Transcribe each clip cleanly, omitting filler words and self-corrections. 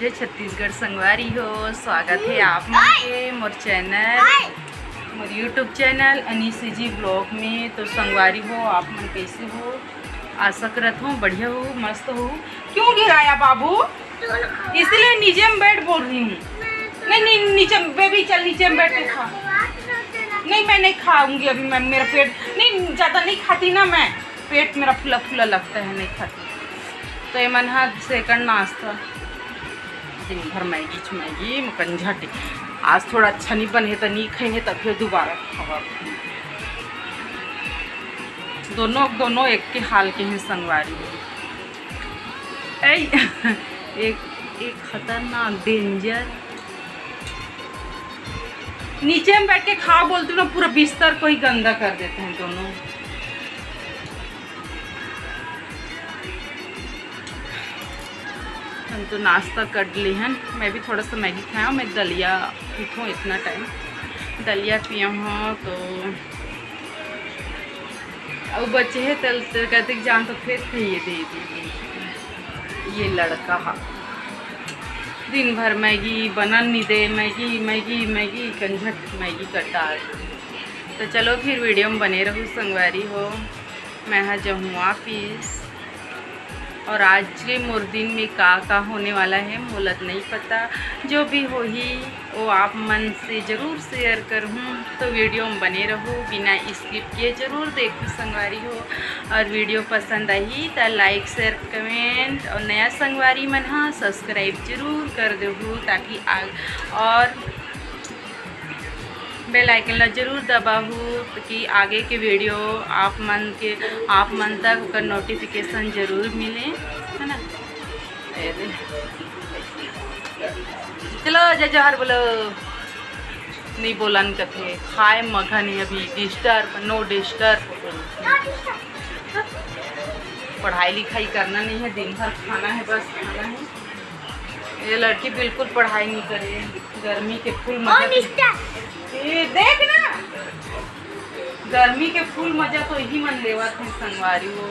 थे छत्तीसगढ़ संगवारी हो। स्वागत है आप मन के मोर चैनल मोर यूट्यूब चैनल अनीसी जी ब्लॉग में। तो संगवारी हो आप मन कैसे हो? आशा करत हूँ बढ़िया हो, मस्त हो। क्यों गिराया बाबू? इसलिए नीचे में बैठ बोल रही हूँ। नहीं नहीं नीचे बेबी चल नीचे में बैठ के खा। नहीं मैं नहीं खाऊंगी अभी, मैं मेरा पेट नहीं ज़्यादा नहीं खाती ना, मैं पेट मेरा फुला फुला लगता है, नहीं खाती। तो ये मन हाथ सेकंड नाश्ता दिन भर मैगी मकंझट। आज थोड़ा अच्छा नहीं बने तो नहीं खाएंगे तब फिर दोबारा खावा। दोनों एक के हाल के हैं संगवारी। एक खतरनाक डेंजर। नीचे में बैठ के खा बोलती हूँ ना, पूरा बिस्तर को ही गंदा कर देते हैं दोनों। हम तो नाश्ता कर ली हैं। मैं भी थोड़ा सा मैगी खाया हूँ। मैं दलिया पीठूँ इतना टाइम दलिया पिया हूँ। तो अब बच्चे हैं तल कहते कि जान तो फिर खाइए दे दी। ये लड़का हा दिन भर मैगी बनन नहीं दे, मैगी कंझट मैगी कटा। तो चलो फिर वीडियो में बने रहूँ संगवारी हो। मैं हाँ जाऊँ वापिस। और आज के मोर दिन में का होने वाला है मोलत नहीं पता। जो भी हो ही वो आप मन से ज़रूर शेयर करूँ। तो वीडियो में बने रहो, बिना स्किप किए ज़रूर देखो संगवारी हो। और वीडियो पसंद आई तो लाइक शेयर कमेंट और नया संगवारी मन हाँ सब्सक्राइब जरूर कर दो, ताकि और बेल आइकन ला जरूर दबाहू कि आगे के वीडियो आप मन तक का नोटिफिकेशन जरूर मिले, है ना। चलो जय जहर बोलो। नहीं बोलन कथे खाए मगन है अभी। Disturb no disturb. पढ़ाई लिखाई करना नहीं है, दिन भर खाना है, बस खाना है। ये लड़की बिल्कुल पढ़ाई नहीं करे। गर्मी के फुल मजा ये देख ना, गर्मी के फुल मजा तो यही मन लेवा थे संगवारी हो।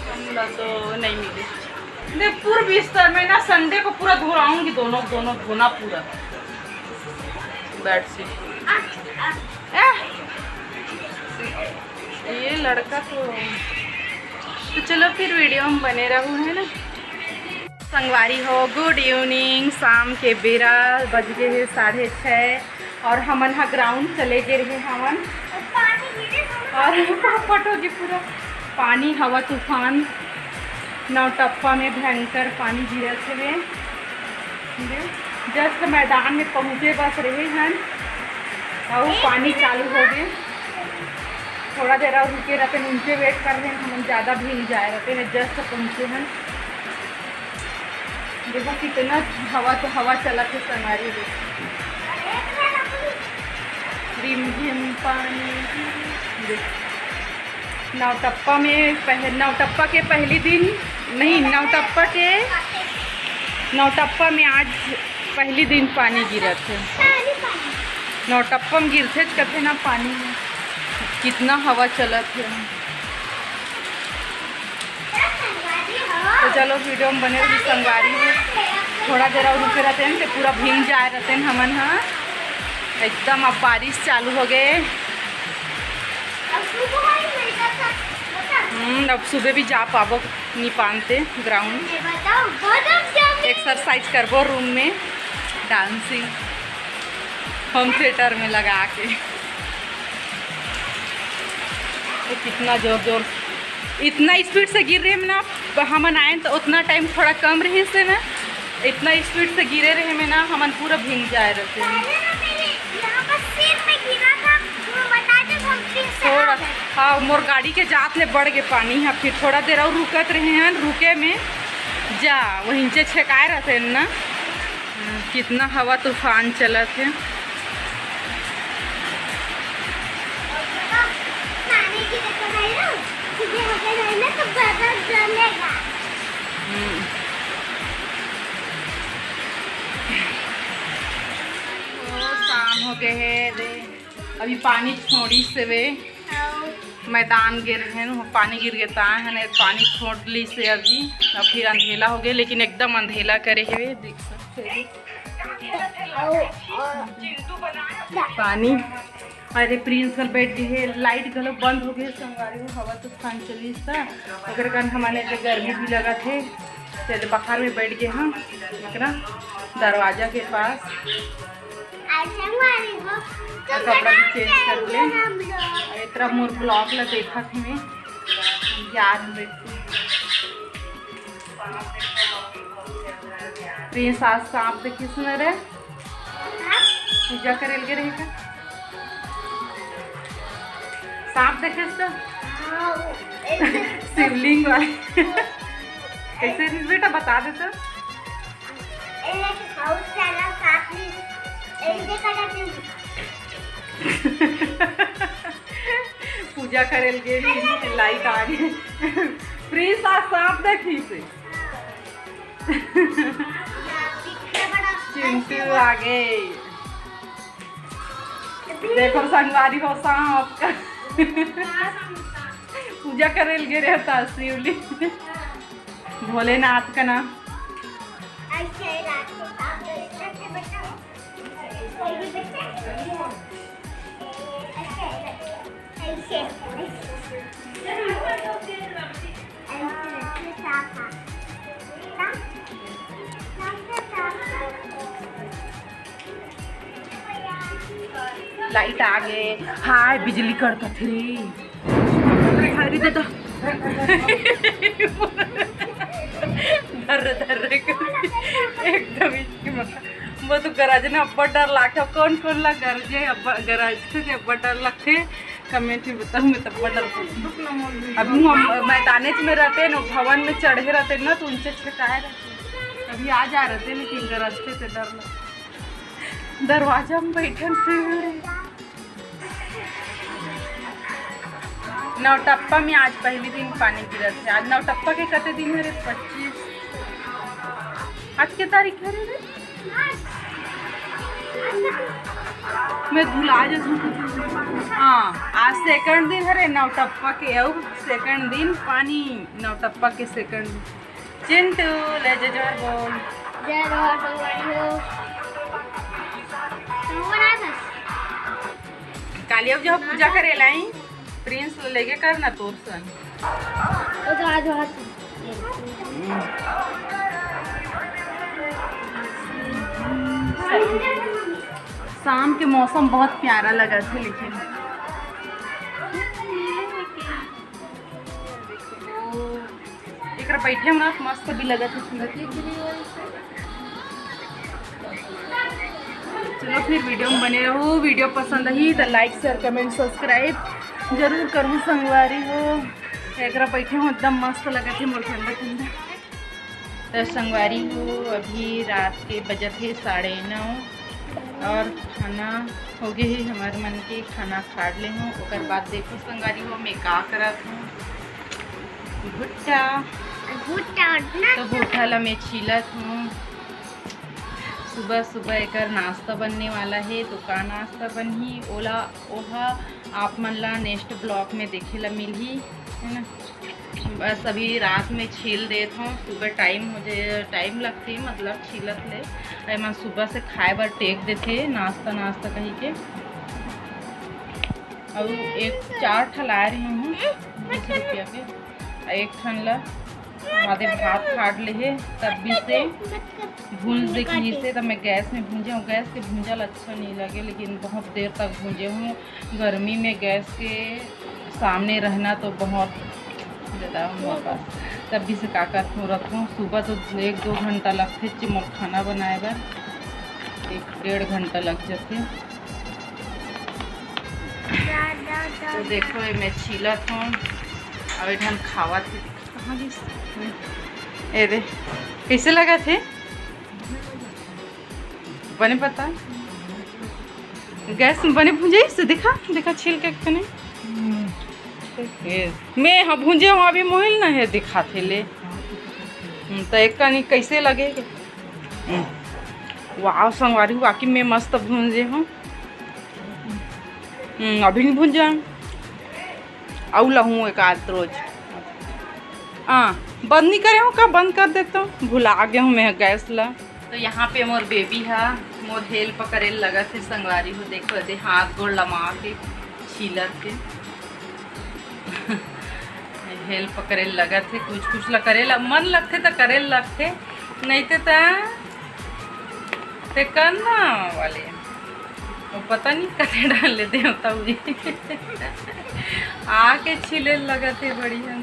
हमला तो नहीं मिले। देख पूरा बिस्तर में ना संडे को पूरा धोआऊंगी, दोनों धोना पूरा बेडशीट। ये लड़का तो चलो फिर वीडियो में बने रहूँ, है ना संगवारी हो। Good evening. शाम के बेरा बज गए हैं 6:30 और हमन हा ग्राउंड चले गए रहे हमन। और पटोगी पूरा पानी हवा तूफान नौटप्पा में भयंकर पानी गिरत हुए। जस्ट मैदान में पहुँचे बस रहे हैं और पानी चालू हो गए। थोड़ा देर और रुके रहते हैं, उनके वेट कर रहे हैं। हम ज़्यादा भीग जाए रहते हैं। जस्ट पहुँचे हैं। देखो कितना हवा चला के संगवारी हो। रिमझिम पानी। नौटप्पा में नौटप्पा के पहली दिन नहीं, नौटप्पा में आज पहली दिन पानी गिरा थे। नौटप्पा में गिरते कथे ना पानी में कितना हवा चला थे। तो चलो वीडियो में बने रही संगवारी हो। थोड़ा देर और रुके रहते हैं तो पूरा भीग जाए रहते हैं हमन हाँ एकदम। अब बारिश चालू हो गए। अब सुबह भी जा पाबो नहीं पानते ग्राउंड। एक्सरसाइज करबो रूम में, डांसिंग होम थिएटर में लगा के। तो कितना जोर इतना स्पीड से गिर रहे में ना। हमन आए तो उतना टाइम थोड़ा कम रहे से ना, इतना स्पीड से गिरे रहे में ना हमन पूरा भीग जाए रहते हैं। थोड़ा हाँ मोर गाड़ी के जात ले बढ़ गए पानी है। फिर थोड़ा देर और रुकत रहे हैं। रुके में जा वहीं से छकाए रहते हैं ना। कितना हवा तूफान चला थे। शाम हो गए है। अभी पानी छोड़ी से वे मैदान गिर है न पानी गिर गया ता है न पानी छोड़ ली से अभी अब फिर अंधेला हो गया, लेकिन एकदम अंधेला करे हुए देख सकते हैं पानी। अरे प्रिंस कल बैठ गई है, लाइट गलो बंद हो गई संगवारी हो, हवा तो फैन चली था अगर कारण हमारे गर्मी भी लगा थे चले बखार में बैठ गए हम एकरा दरवाजा के पास। कपड़ा भी चेंज कर ले इतना मोर ब्लॉग ला देखा थे मैं याद में प्रिंस आज सांप देखी सुन रहे पूजा करे लगे रहेगा सांप देखे तो शिवलिंग वाले कैसे बेटा बता दे तो पूजा करे लगे लाइट आ गई प्रिंस आज सांप देखी से चिंटू आ गए देखो संगवारी हो सांप का पूजा करे लगे रहता शिवलिंग भोलेनाथ का नाम। लाइट आ गए हाय बिजली कड़का थी दे तो एकदम वो तो गरज ने अब्बा डर लगता कौन कौन ला गरजे अब्बा गरज थे अब्बा डर लगते कमेंट में बताऊँ मैं तब्बा डर अभी मैदाने में रहते ना भवन में चढ़े रहते ना तो उनसे छकाए रहते अभी आ जा रहे थे लेकिन गरजते से डर लग दरवाजा में बैठे थे। नवटप्पा में आज पहली दिन पानी गिरा थे आज नवटप्पा के कते दिन है रे 25 आज के तारीख है रे मैं भुला जाऊँ हाँ आज सेकंड दिन है रे नवटप्पा के और सेकंड दिन पानी नवटप्पा के सेकंड दिन। चिंटू ले जा जोर बोल कालिया जब पूजा करे लाई प्रिंस लेके करना तोर सन शाम के मौसम बहुत प्यारा लगा था लेकिन एक बैठे हम मस्त भी लगा था चलो फिर वीडियो में बने रहो वीडियो पसंद आई तो लाइक शेयर कमेंट सब्सक्राइब जरूर करूँ संगवारी हो एक बैठे हो एकदम मस्त लगा थे मोर ठंडा ठंडा तो संगवारी हो अभी रात के बजट है 9:30 और खाना हो गए ही हमारे मन के खाना खा ले हूँ और बाद देखो संगवारी हो मैं का करत हूँ भुट्टा तो भुट्टा ला मैं छीलत हूँ सुबह सुबह एक नाश्ता बनने वाला है तो का नाश्ता बनी ओला ओहा आप मन ला नेक्स्ट ब्लॉग में देखे ला मिली है ना बस अभी रात में छील देता हूँ सुबह टाइम लगती मतलब छीलत ले मैं सुबह से खाए बार टेक देते नाश्ता कहीं के और एक 4 ठला रही हूँ 20 रुपया के एक ठन ला आधे भात काट ले है तब भी से भून देखनी से तब मैं गैस में भूंजे हूँ गैस के भूंजल अच्छा नहीं लगे लेकिन बहुत देर तक भूंजे हूँ गर्मी में गैस के सामने रहना तो बहुत ज़्यादा हमारे पास तब भी से का करती रखूँ सुबह तो 1-2 घंटा लगते चिमर खाना बनाए बार 1-1.5 घंटा लग जाते तो देखो ये मैं छीलत हूँ अब इधर खावा थी कहाँ गई अरे कैसे लगा थे बने पता गैस में बने भूंजे से दिखा छील के बने मैं हाँ भूंजे हूँ अभी मोहिल ना है दिखा थे ले तो एक का नहीं कैसे लगे वाह संगवारी वाकई में मस्त भूंजे हूँ अभी नहीं भूंजा औला हूँ एक आध रोज। हाँ बंद नहीं करे हूँ का बंद कर देता हूँ, भुला गया हूँ मैं गैस ला। तो यहाँ पे मोर बेबी है, मोर हेल्प करे लगा थे संगवारी हो, देखो दे हाथ गोड़ लमा के छीलर के हेल्प करे लगा थे, कुछ कुछ ला करे ला मन लगते तो करे लगते, नहीं ते करना वाले वो पता नहीं कते डाल लेते होता आके छीले लगा थे बढ़िया,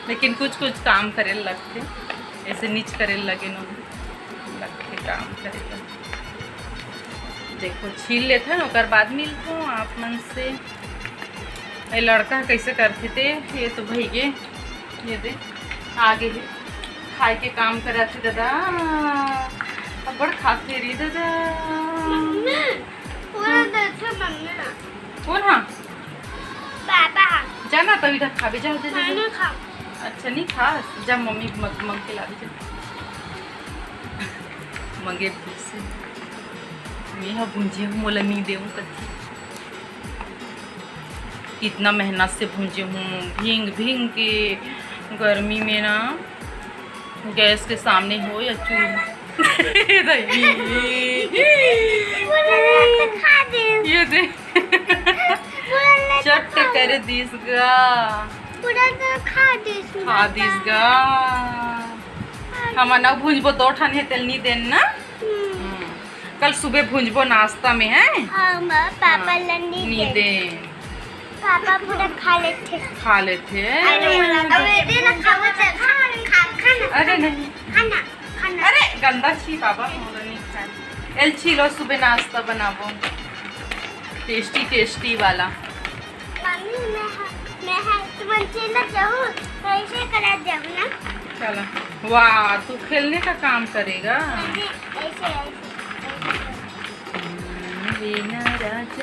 लेकिन कुछ कुछ काम करे लगते, ऐसे नीच करे लगे न लगते काम करे लगे। देखो छील लेते हैं और बाद मिलते हूँ आप मन से। ये लड़का कैसे करते थे, ये तो भैया ये दे आगे है खाए के काम करा थे दादा, अब बड़ खाते रही दादा। कौन हाँ पापा जाना तब इधर खा भी जाओ दे। खा। अच्छा नहीं खा जा, मम्मी मंग के ला दीजिए मंगे से मैं भूंजी हूँ, मोला नहीं दे कच्ची, कितना मेहनत से भूंजी हूँ भींग भींग के, गर्मी में ना गैस के सामने हो या चूल्हा ये दे चट करे दिसगा खा दिसगा। हम ना भूंजबो दो ठान है तेल नहीं देन ना, कल सुबह भूंजबो नाश्ता में है। पापा लंडी नहीं दे पापा पूरा खा लेते अरे नहीं खाना अरे गंदा छी पापा नहीं खाए। एल छीलो सुबह नाश्ता बनाबो टेस्टी टेस्टी वाला। मम्मी मैं तुम चला जाऊँ कैसे करा जाऊँ ना। चलो वाह तू खेलने का काम करेगा। ऐसे वीना राजा।